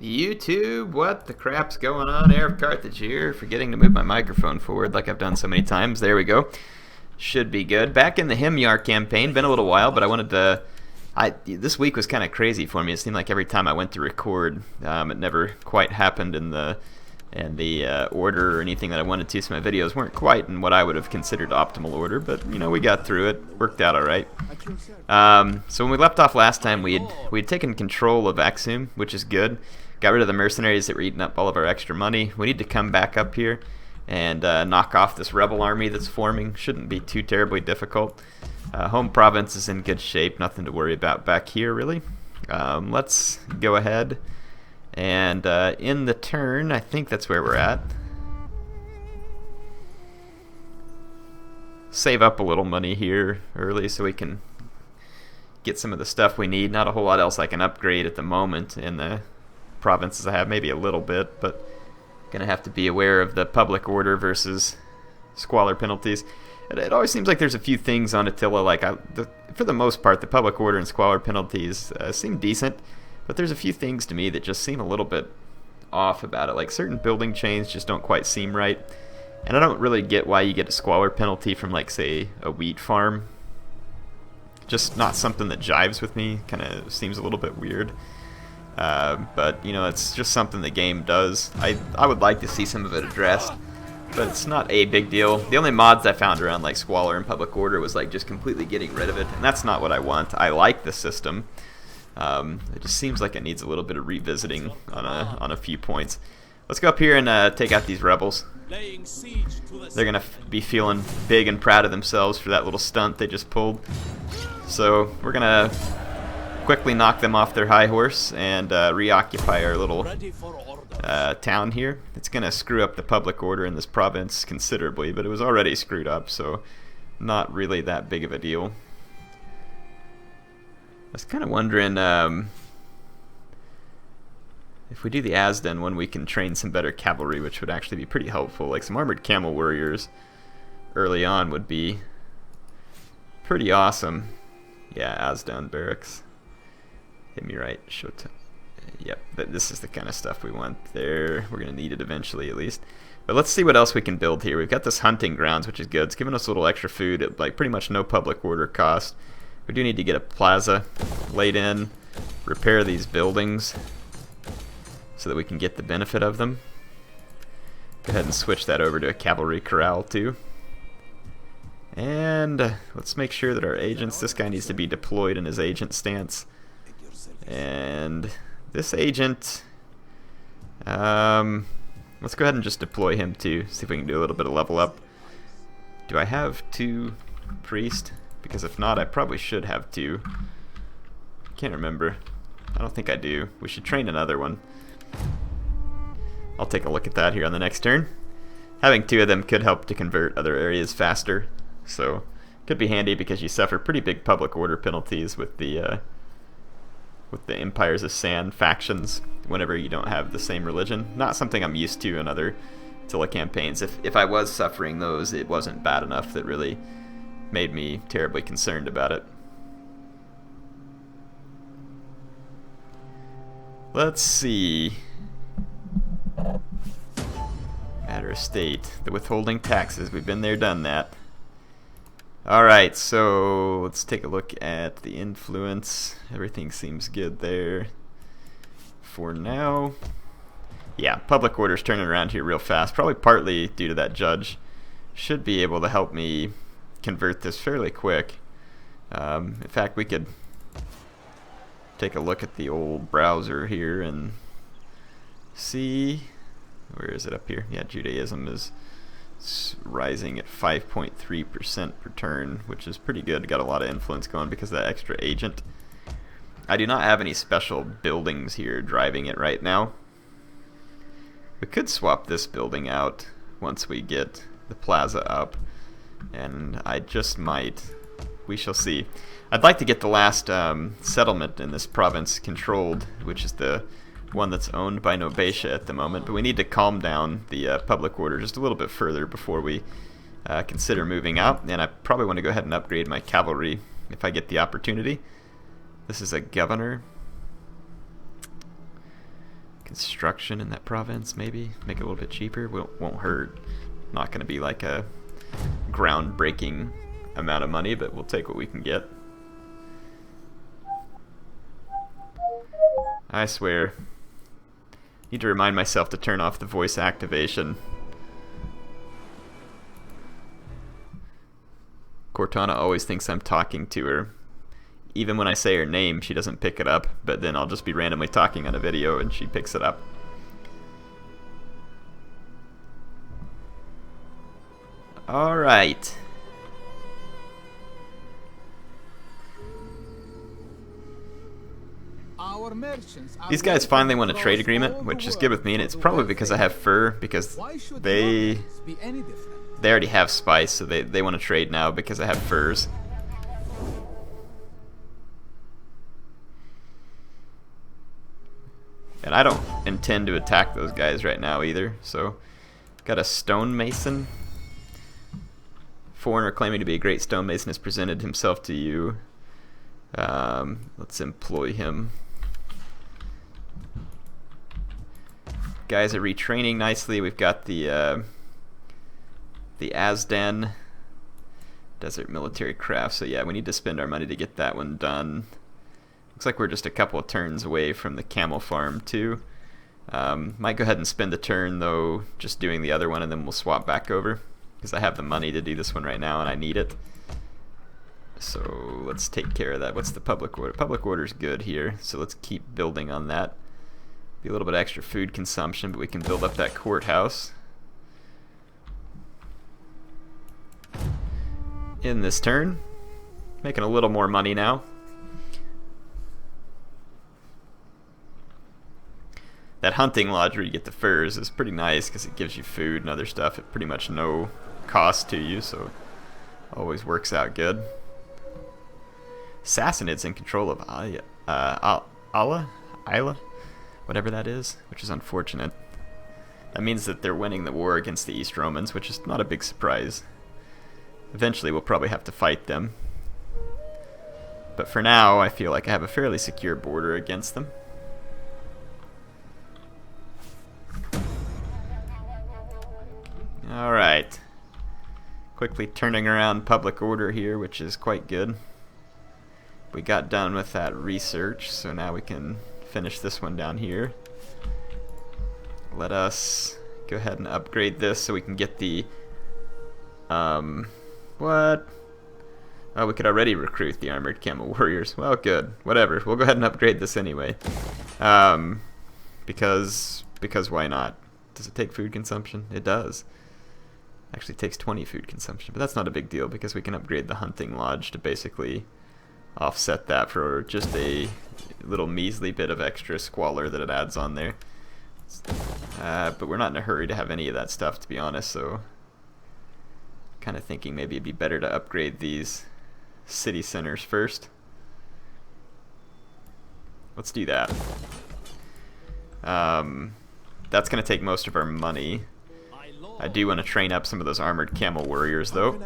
YouTube, what the crap's going on? HeirofCarthage here, forgetting to move my microphone forward like I've done so many times. There we go. Should be good. Back in the Himyar campaign, been a little while, but I wanted to... this week was kind of crazy for me. It seemed like every time I went to record, it never quite happened in the order or anything that I wanted to, so my videos weren't quite in what I would have considered optimal order, but you know, we got through it, worked out alright. So when we left off last time, we'd taken control of Axum, which is good. Got rid of the mercenaries that were eating up all of our extra money. We need to come back up here and knock off this rebel army that's forming. Shouldn't be too terribly difficult. Home province is in good shape, nothing to worry about back here really. Let's go ahead and in the turn, I think that's where we're at. Save up a little money here early so we can get some of the stuff we need. Not a whole lot else I can upgrade at the moment in the provinces I have, maybe a little bit, but gonna have to be aware of the public order versus squalor penalties. It always seems like there's a few things on Attila, like for the most part, the public order and squalor penalties seem decent, but there's a few things to me that just seem a little bit off about it. Like certain building chains just don't quite seem right, and I don't really get why you get a squalor penalty from, like, say, a wheat farm. Just not something that jives with me. Kind of seems a little bit weird. But, you know, it's just something the game does. I would like to see some of it addressed, but it's not a big deal. The only mods I found around, like, squalor and public order was, like, just completely getting rid of it, and that's not what I want. I like the system. It just seems like it needs a little bit of revisiting on a few points. Let's go up here and take out these rebels. They're going to be feeling big and proud of themselves for that little stunt they just pulled. So we're going to quickly knock them off their high horse and reoccupy our little town here. It's going to screw up the public order in this province considerably, but it was already screwed up, so not really that big of a deal. I was kind of wondering if we do the Azdan one, we can train some better cavalry, which would actually be pretty helpful. Like some armored camel warriors early on would be pretty awesome. Yeah, Azdan barracks. Hit me right. Showtime. Yep, this is the kind of stuff we want there. We're going to need it eventually, at least. But let's see what else we can build here. We've got this hunting grounds, which is good. It's giving us a little extra food at, like, pretty much no public order cost. We do need to get a plaza laid in, repair these buildings so that we can get the benefit of them. Go ahead and switch that over to a cavalry corral too. And let's make sure that our agents, this guy needs to be deployed in his agent stance. And this agent, let's go ahead and just deploy him too, see if we can do a little bit of level up. Do I have 2 priests? Because if not, I probably should have 2. Can't remember. I don't think I do. We should train another one. I'll take a look at that here on the next turn. Having 2 of them could help to convert other areas faster, so could be handy because you suffer pretty big public order penalties with the Empires of Sand factions whenever you don't have the same religion. Not something I'm used to in other Attila campaigns. If I was suffering those, it wasn't bad enough that really made me terribly concerned about it. Let's see. Matter of state. The withholding taxes. We've been there, done that. Alright, so let's take a look at the influence. Everything seems good there for now. Yeah, public order's turning around here real fast. Probably partly due to that judge. Should be able to help me convert this fairly quick. In fact, we could take a look at the old browser here and see, where is it up here? Yeah, Judaism is rising at 5.3% per turn, which is pretty good. Got a lot of influence going because of that extra agent. I do not have any special buildings here driving it right now. We could swap this building out once we get the plaza up, and I just might. We shall see. I'd like to get the last settlement in this province controlled, which is the one that's owned by Nobatia at the moment, but we need to calm down the public order just a little bit further before we consider moving out, and I probably want to go ahead and upgrade my cavalry if I get the opportunity. This is a governor. construction in that province, maybe make it a little bit cheaper. Won't hurt. Not going to be like a groundbreaking amount of money, but we'll take what we can get. I swear, need to remind myself to turn off the voice activation. Cortana always thinks I'm talking to her. Even when I say her name, she doesn't pick it up, but then I'll just be randomly talking on a video and she picks it up. Alright. These guys finally want a trade agreement, which is good with me, and it's probably because I have fur, because they already have spice, so they want to trade now because I have furs. And I don't intend to attack those guys right now either, so got a stonemason. Foreigner claiming to be a great stonemason has presented himself to you. Let's employ him. Guys are retraining nicely. We've got the Azden Desert Military Craft. So yeah, we need to spend our money to get that one done. Looks like we're just a couple of turns away from the camel farm too. Might go ahead and spend a turn though, just doing the other one, and then we'll swap back over because I have the money to do this one right now and I need it. So let's take care of that. What's the public order? Public order's good here, so let's keep building on that. Be a little bit extra food consumption, but we can build up that courthouse in this turn. Making a little more money now. That hunting lodge where you get the furs is pretty nice because it gives you food and other stuff at pretty much no cost to you, so always works out good. Sassanids in control of Isla, whatever that is, which is unfortunate. That means that they're winning the war against the East Romans, which is not a big surprise. Eventually we'll probably have to fight them. But for now, I feel like I have a fairly secure border against them. Alright. Quickly turning around public order here, which is quite good. We got done with that research, so now we can finish this one down here. Let us go ahead and upgrade this so we can get the what? Oh, we could already recruit the armored camel warriors. Well, good. Whatever. We'll go ahead and upgrade this anyway. Because why not? Does it take food consumption? It does. Actually takes 20 food consumption, but that's not a big deal because we can upgrade the hunting lodge to basically offset that for just a little measly bit of extra squalor that it adds on there. But we're not in a hurry to have any of that stuff, to be honest, so kind of thinking maybe it'd be better to upgrade these city centers first. Let's do that. That's going to take most of our money. I do want to train up some of those armored camel warriors, though.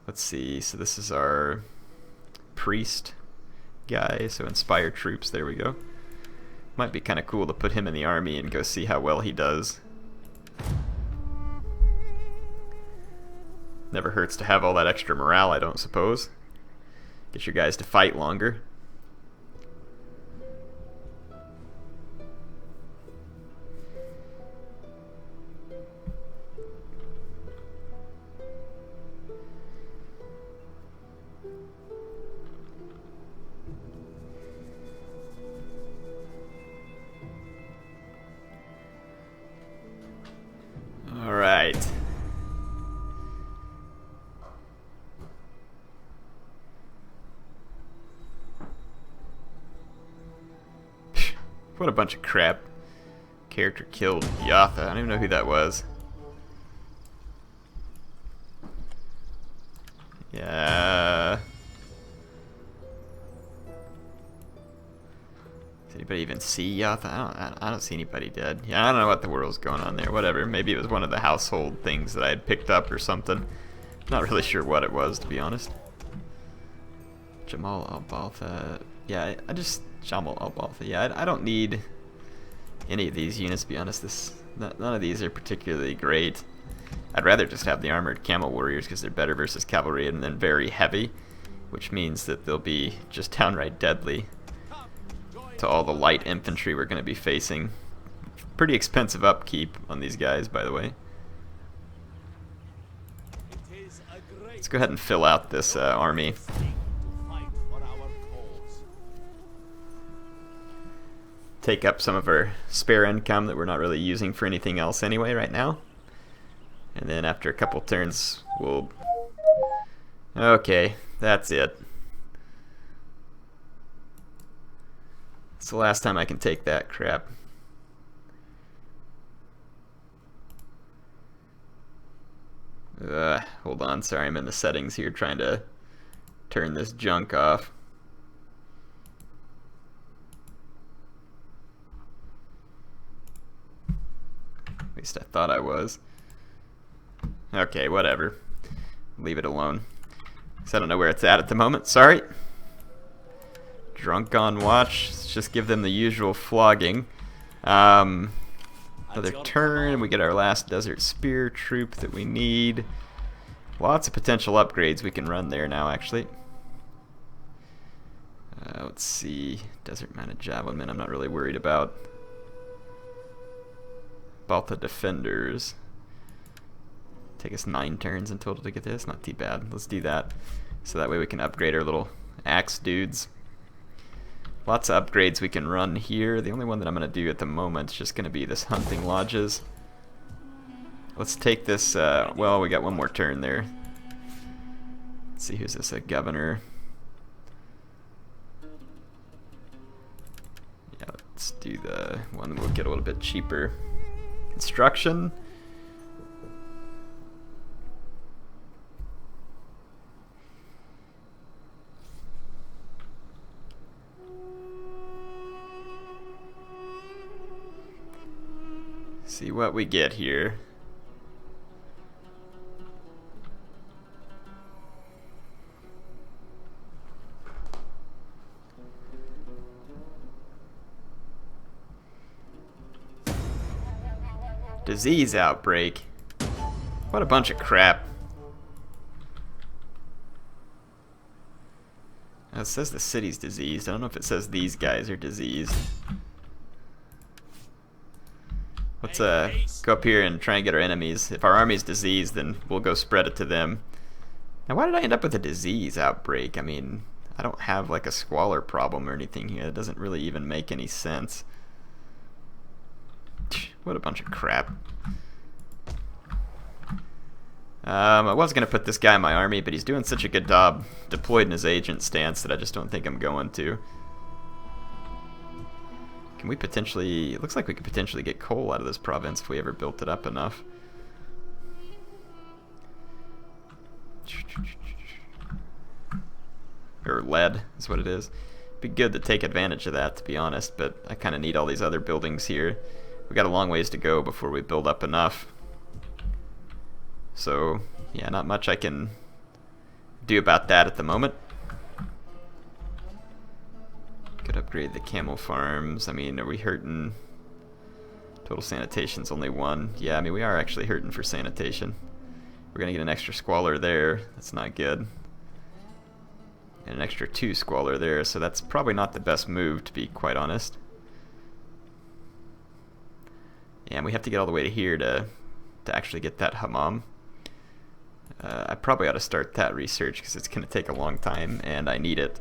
Let's see. So this is our priest guy. So inspire troops. There we go. Might be kind of cool to put him in the army and go see how well he does. Never hurts to have all that extra morale, I don't suppose. Get your guys to fight longer. Alright. What a bunch of crap. Character killed Yatha. I don't even know who that was. Yeah. Does anybody even see Yatha? I don't see anybody dead. Yeah, I don't know what the world's going on there. Whatever. Maybe it was one of the household things that I had picked up or something. Not really sure what it was, to be honest. Jamal al-Baltha. Yeah, I just... Jamal al-Baltha. Yeah, I don't need any of these units, to be honest. None of these are particularly great. I'd rather just have the armored camel warriors because they're better versus cavalry and then very heavy, which means that they'll be just downright deadly to all the light infantry we're going to be facing. Pretty expensive upkeep on these guys, by the way. Let's go ahead and fill out this army. Take up some of our spare income that we're not really using for anything else anyway right now. And then after a couple turns, we'll... Okay, that's it. It's the last time I can take that crap. Hold on, sorry, I'm in the settings here trying to turn this junk off. At least I thought I was. Okay, whatever. Leave it alone. So I don't know where it's at the moment, sorry. Drunk on watch, let's just give them the usual flogging. Another turn, we get our last Desert Spear troop that we need. Lots of potential upgrades we can run there now, actually. Let's see, Desert Mounted Javelin, I'm not really worried about. Balta Defenders. Take us 9 turns in total to get this, not too bad. Let's do that, so that way we can upgrade our little axe dudes. Lots of upgrades we can run here. The only one that I'm going to do at the moment is just going to be this hunting lodges. Let's take this, well, we got one more turn there. Let's see, who's this, a governor? Yeah, let's do the one we'll get a little bit cheaper. Construction. See what we get here. Disease outbreak. What a bunch of crap. It says the city's diseased. I don't know if it says these guys are diseased. Let's go up here and try and get our enemies. If our army's diseased, then we'll go spread it to them. Now, why did I end up with a disease outbreak? I mean, I don't have like a squalor problem or anything here. It doesn't really even make any sense. What a bunch of crap. I was going to put this guy in my army, but he's doing such a good job deployed in his agent stance that I just don't think I'm going to. Can we potentially... It looks like we could potentially get coal out of this province if we ever built it up enough. Or lead is what it is. Be good to take advantage of that, to be honest, but I kind of need all these other buildings here. We got a long ways to go before we build up enough. So, yeah, not much I can do about that at the moment. Could upgrade the camel farms. I mean, are we hurting? Total sanitation's only 1. Yeah, I mean, we are actually hurting for sanitation. We're gonna get an extra squalor there. That's not good. And an extra 2 squalor there, so that's probably not the best move, to be quite honest. And we have to get all the way to here to actually get that hammam. I probably ought to start that research because it's going to take a long time and I need it.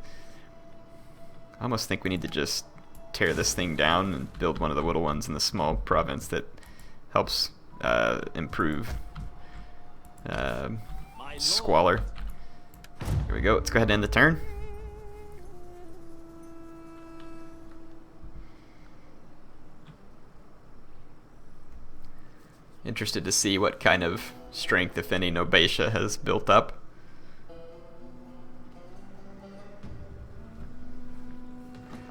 I almost think we need to just tear this thing down and build one of the little ones in the small province that helps improve squalor. Here we go. Let's go ahead and end the turn. Interested to see what kind of strength, if any, Nobatia has built up.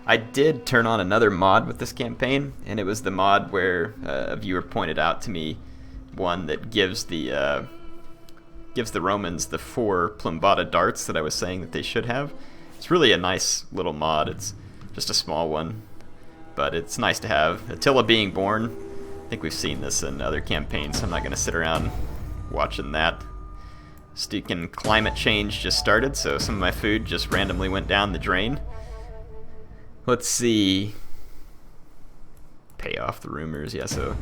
I did turn on another mod with this campaign, and it was the mod where a viewer pointed out to me one that gives the Romans the 4 plumbata darts that I was saying that they should have. It's really a nice little mod. It's just a small one. but it's nice to have. Attila being born, I think we've seen this in other campaigns, so I'm not going to sit around watching that. Stinking climate change just started, so some of my food just randomly went down the drain. Let's see. Pay off the rumors, yeah, so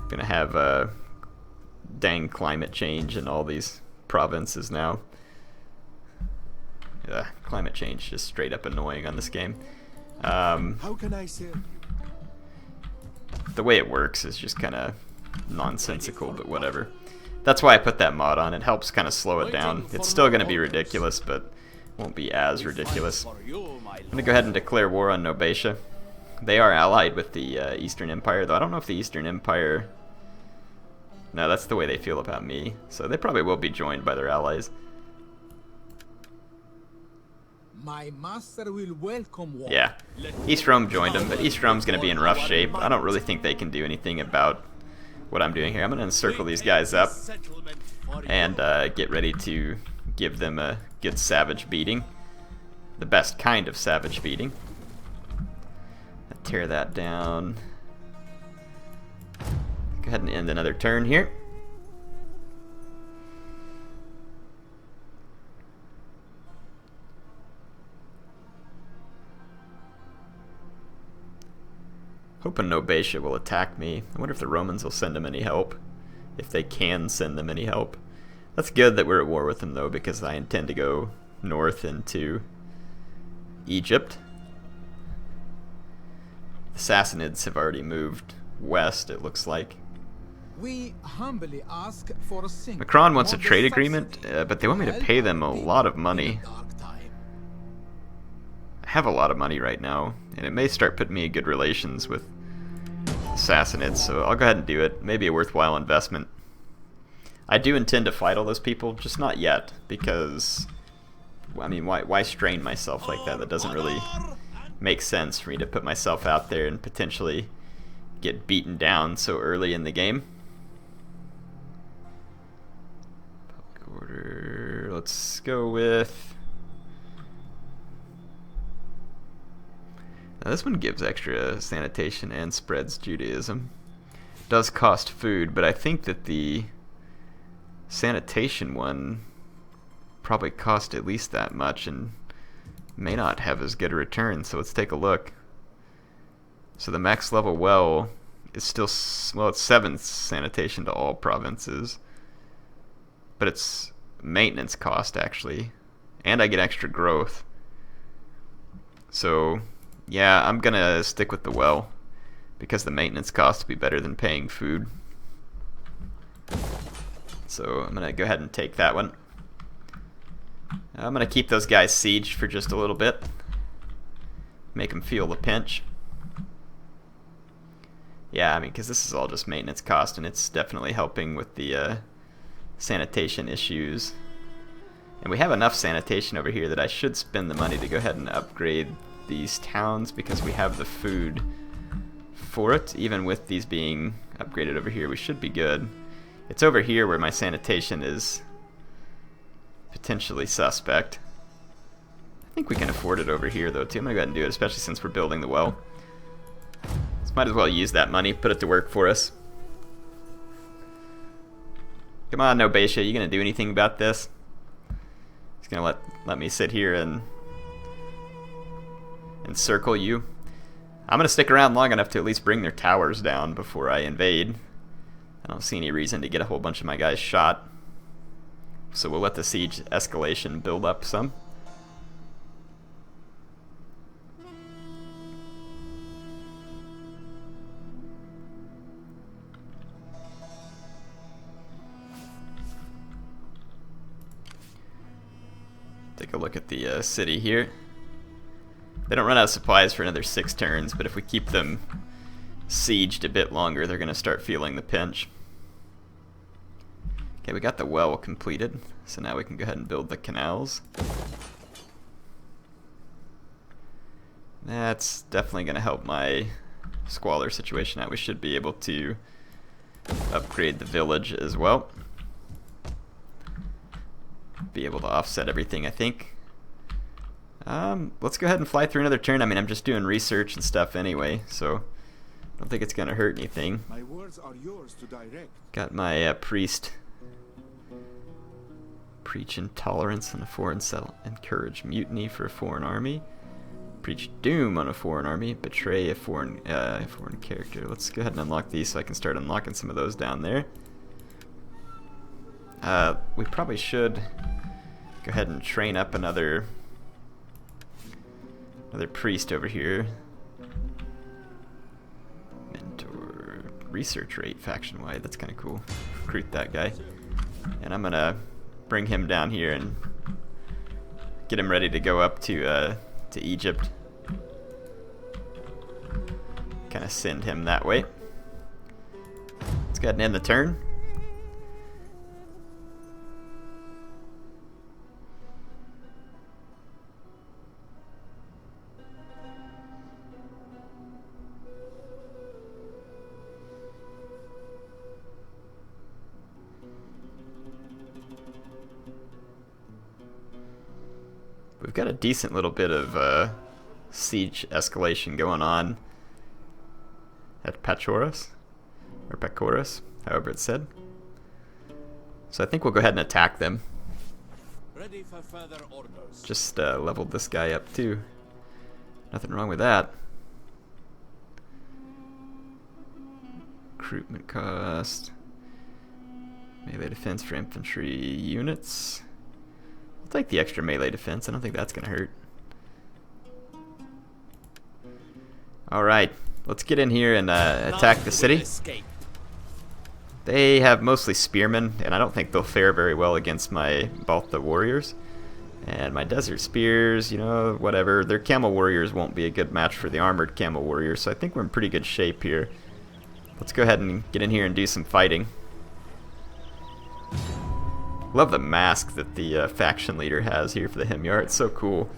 gonna have dang climate change in all these provinces now. Climate change just straight up annoying on this game. How can I serve you? The way it works is just kind of nonsensical, but whatever. That's why I put that mod on. It helps kind of slow it down. It's still going to be ridiculous, but won't be as ridiculous. I'm going to go ahead and declare war on Nobatia. They are allied with the Eastern Empire, though I don't know if the Eastern Empire... No, that's the way they feel about me. So they probably will be joined by their allies. My master will welcome war. Yeah, East Rome joined them, but East Rome's going to be in rough shape. I don't really think they can do anything about what I'm doing here. I'm going to encircle these guys up and get ready to give them a good savage beating. The best kind of savage beating. Tear that down. Go ahead and end another turn here. Hoping Nobatia will attack me. I wonder if the Romans will send them any help. If they can send them any help. That's good that we're at war with them, though, because I intend to go north into Egypt. The Sassanids have already moved west, it looks like. We humbly ask for a Macron wants a trade agreement, but they want me to pay them a lot of money. I have a lot of money right now, and it may start putting me in good relations with Sassanids, so I'll go ahead and do it. Maybe a worthwhile investment. I do intend to fight all those people, just not yet, because, I mean, why strain myself like that? That doesn't really make sense for me to put myself out there and potentially get beaten down so early in the game. Public order, let's go with... Now this one gives extra sanitation and spreads Judaism. Does cost food, but I think that the sanitation one probably cost at least that much and may not have as good a return, so let's take a look. So the max level well is still, well, it's 7 sanitation to all provinces, but it's maintenance cost actually, and I get extra growth. So yeah, I'm gonna stick with the well because the maintenance cost will be better than paying food. So I'm gonna go ahead and take that one. I'm gonna keep those guys sieged for just a little bit, make them feel the pinch. Yeah, I mean, because this is all just maintenance cost, and it's definitely helping with the sanitation issues. And we have enough sanitation over here that I should spend the money to go ahead and upgrade these towns because we have the food for it. Even with these being upgraded over here, we should be good. It's over here where my sanitation is potentially suspect. I think we can afford it over here though too. I'm gonna go ahead and do it, especially since we're building the well. So might as well use that money, put it to work for us. Come on, Nobatia, you gonna do anything about this? He's gonna let me sit here and encircle you. I'm gonna stick around long enough to at least bring their towers down before I invade. I don't see any reason to get a whole bunch of my guys shot. So we'll let the siege escalation build up some. Take a look at the city here. They don't run out of supplies for another 6 turns, but if we keep them sieged a bit longer, they're going to start feeling the pinch. Okay, we got the well completed, so now we can go ahead and build the canals. That's definitely going to help my squalor situation out. We should be able to upgrade the village as well. Be able to offset everything, I think. Let's go ahead and fly through another turn. I mean, I'm just doing research and stuff anyway, so I don't think it's gonna hurt anything. My words are yours to direct. Got my priest. Preach intolerance on a foreign settlement. Encourage mutiny for a foreign army. Preach doom on a foreign army. Betray a foreign character. Let's go ahead and unlock these so I can start unlocking some of those down there. We probably should go ahead and train up another priest over here. Mentor research rate faction wide. That's kind of cool. Recruit that guy, and I'm gonna bring him down here and get him ready to go up to Egypt. Kind of send him that way. Let's go ahead and end the turn. We've got a decent little bit of siege escalation going on at Pakhus, or Pakhus, however it's said. So I think we'll go ahead and attack them. Ready for further orders. Just leveled this guy up too. Nothing wrong with that. Recruitment cost. Melee defense for infantry units. I'll take the extra melee defense. I don't think that's going to hurt. Alright, let's get in here and attack the city. They have mostly spearmen, and I don't think they'll fare very well against my Baltha warriors. And my desert spears, you know, whatever. Their camel warriors won't be a good match for the armored camel warriors, so I think we're in pretty good shape here. Let's go ahead and get in here and do some fighting. Love the mask that the faction leader has here for the Himyar. It's so cool.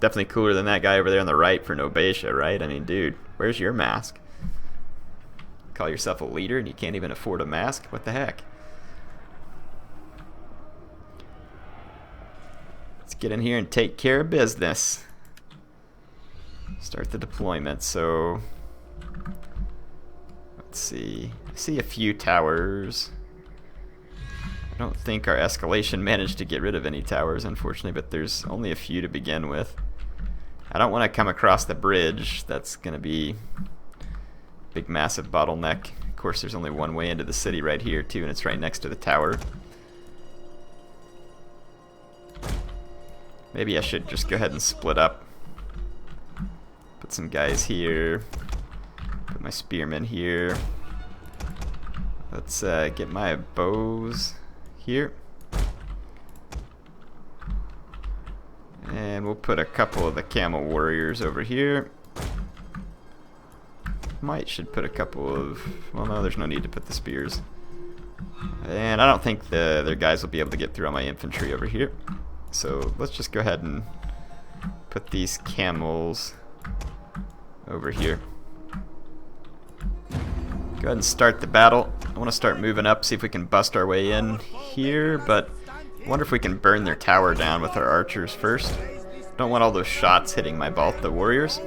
Definitely cooler than that guy over there on the right for Nobatia, right? I mean, dude, where's your mask? Call yourself a leader and you can't even afford a mask? What the heck? Let's get in here and take care of business. Start the deployment. So, let's see. I see a few towers. I don't think our escalation managed to get rid of any towers, unfortunately, but there's only a few to begin with. I don't want to come across the bridge. That's going to be a big, massive bottleneck. Of course, there's only one way into the city right here, too, and it's right next to the tower. Maybe I should just go ahead and split up. Put some guys here. Put my spearmen here. Let's get my bows here. And we'll put a couple of the camel warriors over here. Should put a couple of... Well, no, there's no need to put the spears. And I don't think their guys will be able to get through on my infantry over here. So let's just go ahead and put these camels over here. Go ahead and start the battle. I want to start moving up, see if we can bust our way in here, but I wonder if we can burn their tower down with our archers first. Don't want all those shots hitting my Baltha warriors.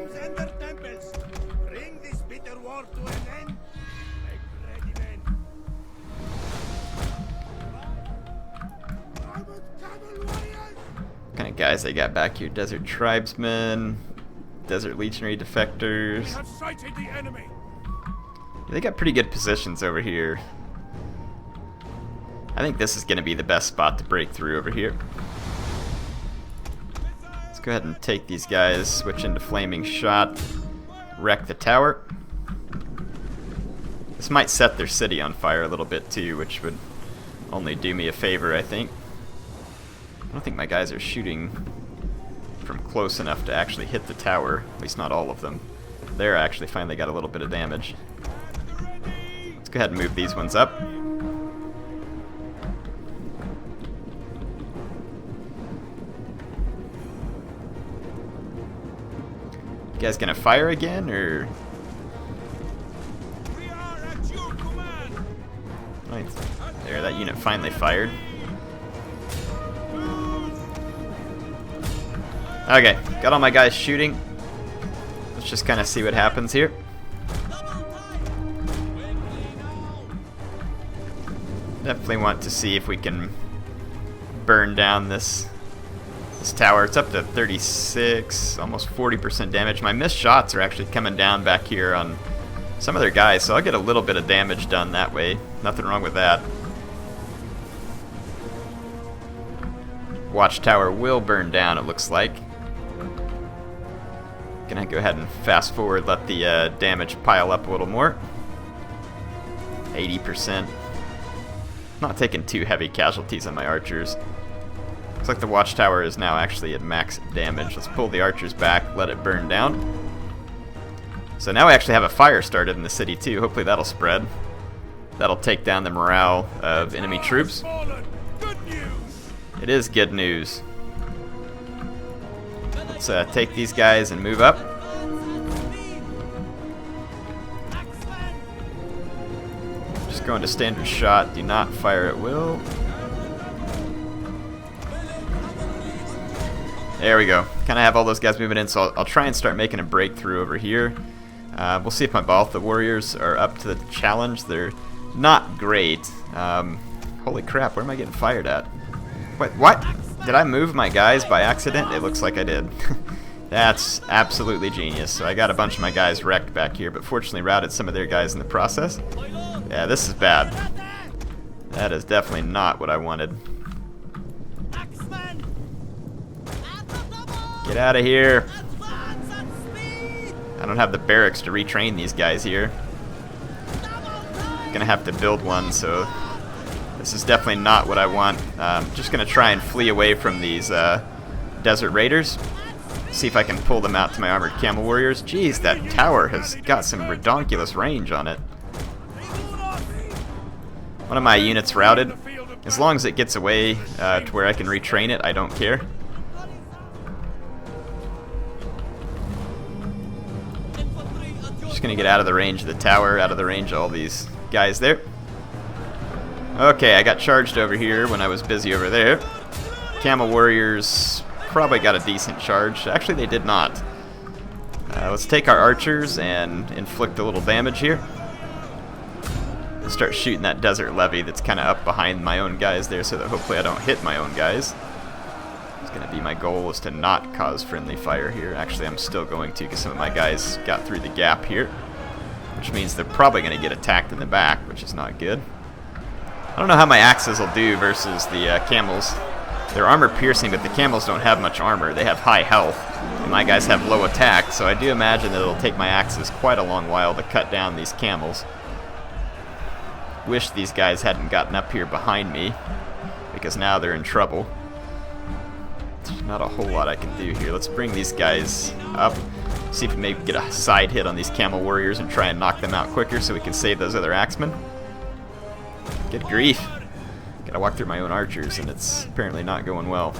What kind of guys they got back here? Desert tribesmen, desert legionary defectors. They got pretty good positions over here. I think this is going to be the best spot to break through over here. Let's go ahead and take these guys, switch into flaming shot, wreck the tower. This might set their city on fire a little bit too, which would only do me a favor, I think. I don't think my guys are shooting from close enough to actually hit the tower, at least not all of them. There, I actually finally got a little bit of damage. Let's go ahead and move these ones up. You guys gonna fire again, or? Right. There, that unit finally fired. Okay, got all my guys shooting. Let's just kind of see what happens here. Definitely want to see if we can burn down this tower. It's up to 36, almost 40% damage. My missed shots are actually coming down back here on some of their guys, so I'll get a little bit of damage done that way. Nothing wrong with that. Watchtower will burn down, it looks like. Gonna go ahead and fast forward, let the damage pile up a little more. 80%. Not taking too heavy casualties on my archers. Looks like the watchtower is now actually at max damage. Let's pull the archers back, let it burn down. So now we actually have a fire started in the city too. Hopefully that'll spread. That'll take down the morale of enemy troops. It is good news. Let's take these guys and move up. Just going to standard shot. Do not fire at will. There we go. Kind of have all those guys moving in, so I'll try and start making a breakthrough over here. We'll see if my Baltha warriors are up to the challenge. They're not great. Holy crap, where am I getting fired at? Wait, what? Did I move my guys by accident? It looks like I did. That's absolutely genius. So I got a bunch of my guys wrecked back here, but fortunately routed some of their guys in the process. Yeah, this is bad. That is definitely not what I wanted. Get out of here. I don't have the barracks to retrain these guys here. Gonna have to build one, so this is definitely not what I want. Just gonna try and flee away from these desert raiders. See if I can pull them out to my armored camel warriors. Jeez, that tower has got some redonkulous range on it. One of my units routed. As long as it gets away to where I can retrain it, I don't care. Just gonna get out of the range of the tower, out of the range of all these guys there. Okay, I got charged over here when I was busy over there. Camel warriors probably got a decent charge. Actually, they did not. Let's take our archers and inflict a little damage here. Let's start shooting that desert levy that's kind of up behind my own guys there, so that hopefully I don't hit my own guys. It's going to be my goal is to not cause friendly fire here. Actually, I'm still going to because some of my guys got through the gap here, which means they're probably going to get attacked in the back, which is not good. I don't know how my axes will do versus the camels. They're armor piercing, but the camels don't have much armor. They have high health, and my guys have low attack, so I do imagine that it'll take my axes quite a long while to cut down these camels. Wish these guys hadn't gotten up here behind me, because now they're in trouble. There's not a whole lot I can do here. Let's bring these guys up, see if we maybe get a side hit on these camel warriors and try and knock them out quicker so we can save those other axemen. Good grief. Gotta walk through my own archers, and it's apparently not going well.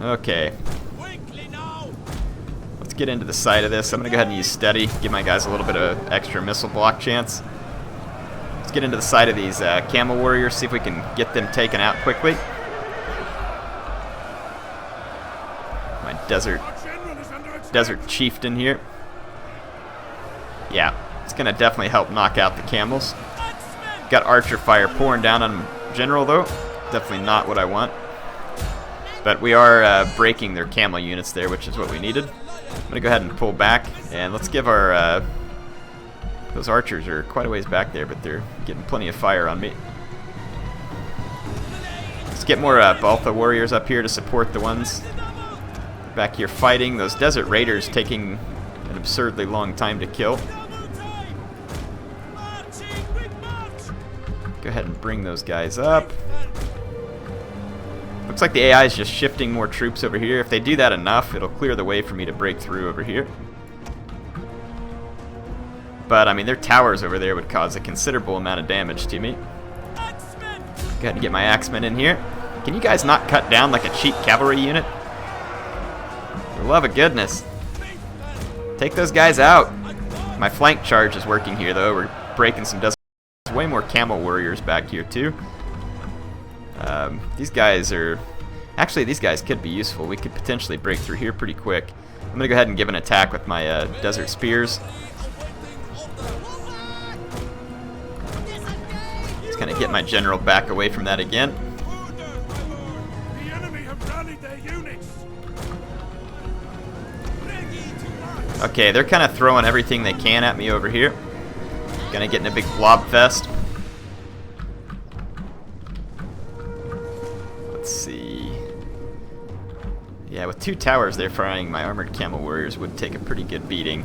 Okay. Let's get into the side of this. I'm gonna go ahead and use steady, give my guys a little bit of extra missile block chance. Let's get into the side of these camel warriors, see if we can get them taken out quickly. My desert chieftain here. Yeah, it's gonna definitely help knock out the camels. Got archer fire pouring down on general though. Definitely not what I want. But we are breaking their camel units there, which is what we needed. I'm gonna go ahead and pull back, and let's give our those archers are quite a ways back there, but they're getting plenty of fire on me. Let's get more Baltha warriors up here to support the ones back here fighting. Those desert raiders taking an absurdly long time to kill. Go ahead and bring those guys up. Looks like the AI is just shifting more troops over here. If they do that enough, it'll clear the way for me to break through over here. But, I mean, their towers over there would cause a considerable amount of damage to me. Go ahead and get my axemen in here. Can you guys not cut down like a cheap cavalry unit? For the love of goodness. Take those guys out. My flank charge is working here, though. We're breaking some desert. There's way more camel warriors back here, too. These guys are Actually, these guys could be useful. We could potentially break through here pretty quick. I'm going to go ahead and give an attack with my Desert Spears. Just kind of get my general back away from that again. The enemy have rallied their units. Okay, they're kind of throwing everything they can at me over here. Gonna get in a big blob fest. Let's see. Yeah, with 2 towers they're firing, my armored camel warriors would take a pretty good beating.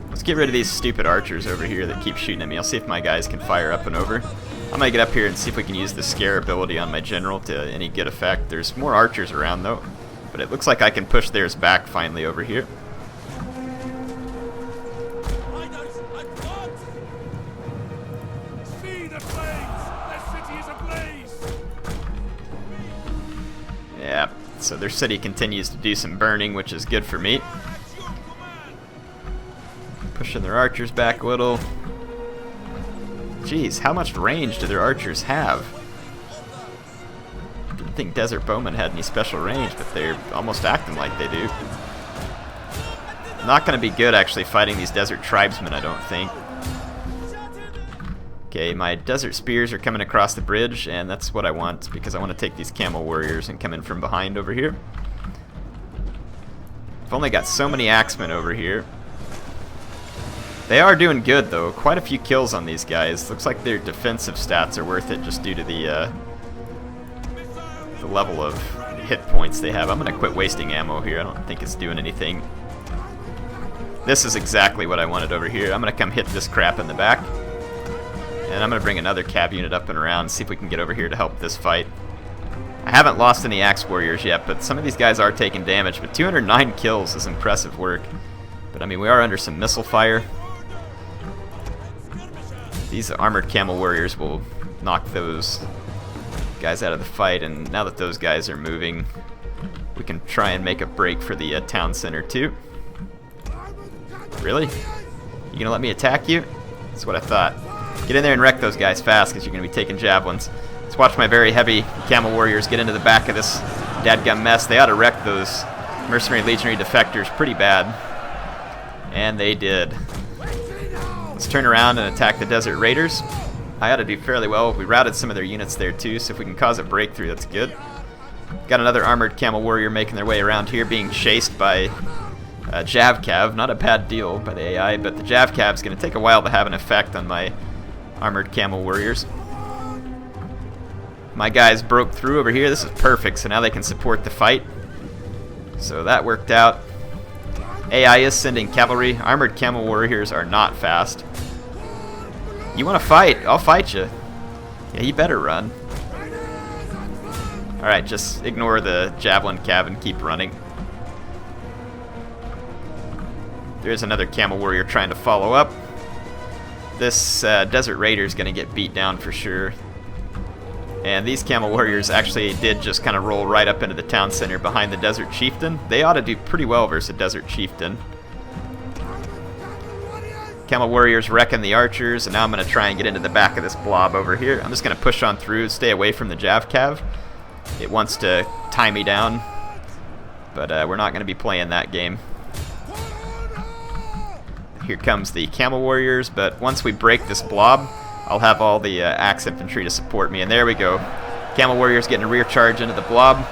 Let's get rid of these stupid archers over here that keep shooting at me. I'll see if my guys can fire up and over. I'm gonna get up here and see if we can use the scare ability on my general to any good effect. There's more archers around though, but it looks like I can push theirs back finally over here. See the flames! Their city is ablaze! Yeah, so their city continues to do some burning, which is good for me. Pushing their archers back a little. Jeez, how much range do their archers have? Didn't think Desert Bowmen had any special range, but they're almost acting like they do. Not going to be good actually fighting these Desert Tribesmen, I don't think. Okay, my Desert Spears are coming across the bridge, and that's what I want, because I want to take these Camel Warriors and come in from behind over here. I've only got so many Axemen over here. They are doing good, though. Quite a few kills on these guys. Looks like their defensive stats are worth it just due to the level of hit points they have. I'm going to quit wasting ammo here. I don't think it's doing anything. This is exactly what I wanted over here. I'm going to come hit this crap in the back. And I'm going to bring another cab unit up and around, see if we can get over here to help this fight. I haven't lost any Axe Warriors yet, but some of these guys are taking damage. But 209 kills is impressive work. But I mean, we are under some missile fire. These armored camel warriors will knock those guys out of the fight, and now that those guys are moving, we can try and make a break for the town center too. Really? You gonna let me attack you? That's what I thought. Get in there and wreck those guys fast, because you're gonna be taking javelins. Let's watch my very heavy camel warriors get into the back of this dadgum mess. They ought to wreck those mercenary legionary defectors pretty bad. And they did. Let's turn around and attack the Desert Raiders. I ought to do fairly well. We routed some of their units there too, so if we can cause a breakthrough, that's good. Got another armored camel warrior making their way around here, being chased by Javcav. Not a bad deal by the AI, but the Javcav's going to take a while to have an effect on my armored camel warriors. My guys broke through over here. This is perfect, so now they can support the fight. So that worked out. AI is sending cavalry. Armored camel warriors are not fast. You want to fight? I'll fight you. Yeah, you better run. Alright, just ignore the javelin cab and keep running. There's another camel warrior trying to follow up. This Desert Raider is going to get beat down for sure. And these camel warriors actually did just kind of roll right up into the town center behind the Desert Chieftain. They ought to do pretty well versus a Desert Chieftain. Camel warriors wrecking the archers, and now I'm going to try and get into the back of this blob over here. I'm just going to push on through, stay away from the Javcav. It wants to tie me down, but we're not going to be playing that game. Here comes the camel warriors, but once we break this blob, I'll have all the axe infantry to support me, and there we go. Camel warriors getting a rear charge into the blob.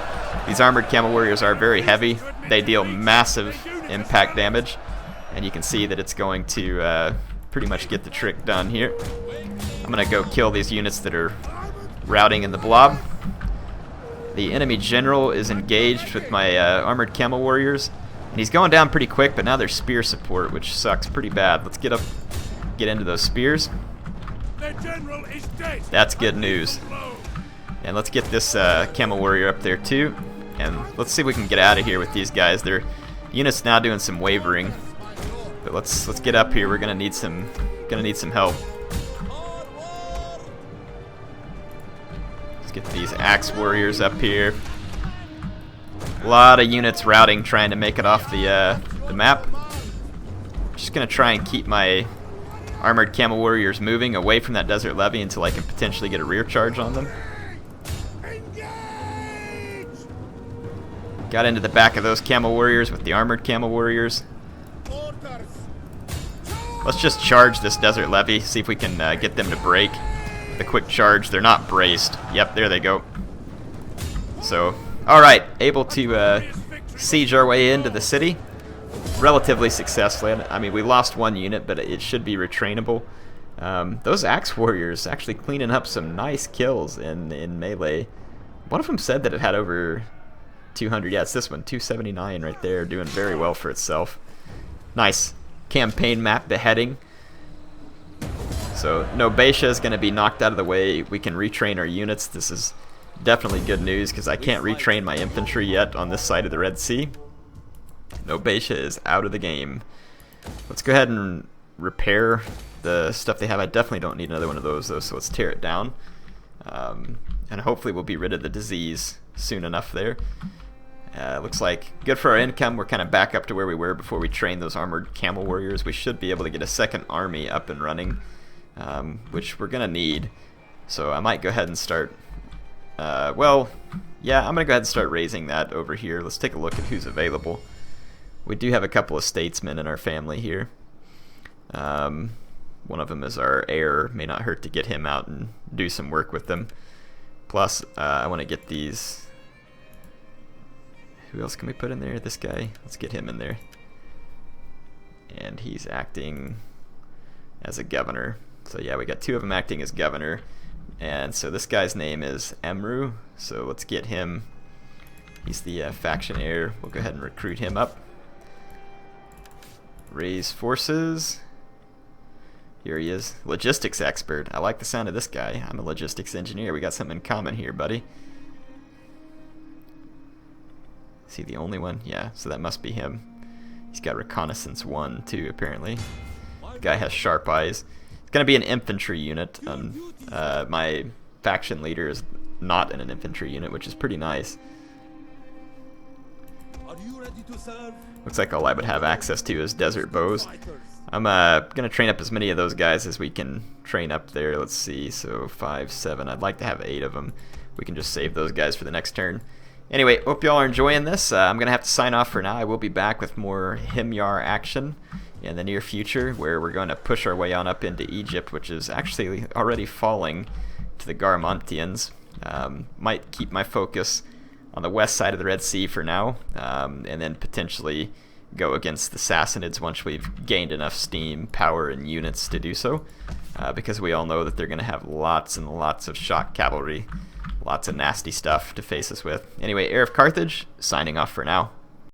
These armored camel warriors are very heavy. They deal massive impact damage, and you can see that it's going to pretty much get the trick done here. I'm going to go kill these units that are routing in the blob. The enemy general is engaged with my armored camel warriors, and he's going down pretty quick, but now there's spear support, which sucks pretty bad. Let's get into those spears. Their general is dead. That's good news. And let's get this camel warrior up there too, and let's see if we can get out of here with these guys. Their units now doing some wavering, but let's get up here. We're gonna need some help. Let's get these axe warriors up here. A lot of units routing, trying to make it off the map. Just gonna try and keep my armored camel warriors moving away from that desert levy until I can potentially get a rear charge on them. Got into the back of those camel warriors with the armored camel warriors. Let's just charge this desert levy, see if we can get them to break. The quick charge, they're not braced. Yep, there they go. So, alright, able to siege our way into the city. Relatively successfully. I mean, we lost one unit, but it should be retrainable. Those axe warriors actually cleaning up some nice kills in melee. One of them said that it had over 200. Yeah, it's this one, 279 right there, doing very well for itself. Nice. Campaign map beheading. So Nobatia is going to be knocked out of the way. We can retrain our units. This is definitely good news because I can't retrain my infantry yet on this side of the Red Sea. Nobatia is out of the game. Let's go ahead and repair the stuff they have. I definitely don't need another one of those though, so let's tear it down. And hopefully we'll be rid of the disease soon enough there. Looks like good for our income. We're kind of back up to where we were before we trained those armored camel warriors. We should be able to get a second army up and running, which we're going to need. So I might go ahead and start... well, yeah, I'm going to go ahead and start raising that over here. Let's take a look at who's available. We do have a couple of statesmen in our family here. One of them is our heir. May not hurt to get him out and do some work with them. Plus, I want to get these... Who else can we put in there? This guy. Let's get him in there. And he's acting as a governor. So yeah, we got two of them acting as governor. And so this guy's name is Emru. So let's get him. He's the faction heir. We'll go ahead and recruit him up. Raise forces. Here he is. Logistics expert. I like the sound of this guy. I'm a logistics engineer. We got something in common here, buddy. Is he the only one? Yeah, so that must be him. He's got reconnaissance 1 too, apparently. The guy has sharp eyes. It's going to be an infantry unit. My faction leader is not in an infantry unit, which is pretty nice. Looks like all I would have access to is desert bows. I'm going to train up as many of those guys as we can train up there. Let's see, so 5, 7. I'd like to have 8 of them. We can just save those guys for the next turn. Anyway, hope y'all are enjoying this. I'm going to have to sign off for now. I will be back with more Himyar action in the near future, where we're going to push our way on up into Egypt, which is actually already falling to the Garmontians. Might keep my focus on the west side of the Red Sea for now, and then potentially go against the Sassanids once we've gained enough steam, power, and units to do so, because we all know that they're going to have lots and lots of shock cavalry. Lots of nasty stuff to face us with. Anyway, HeirofCarthage, signing off for now.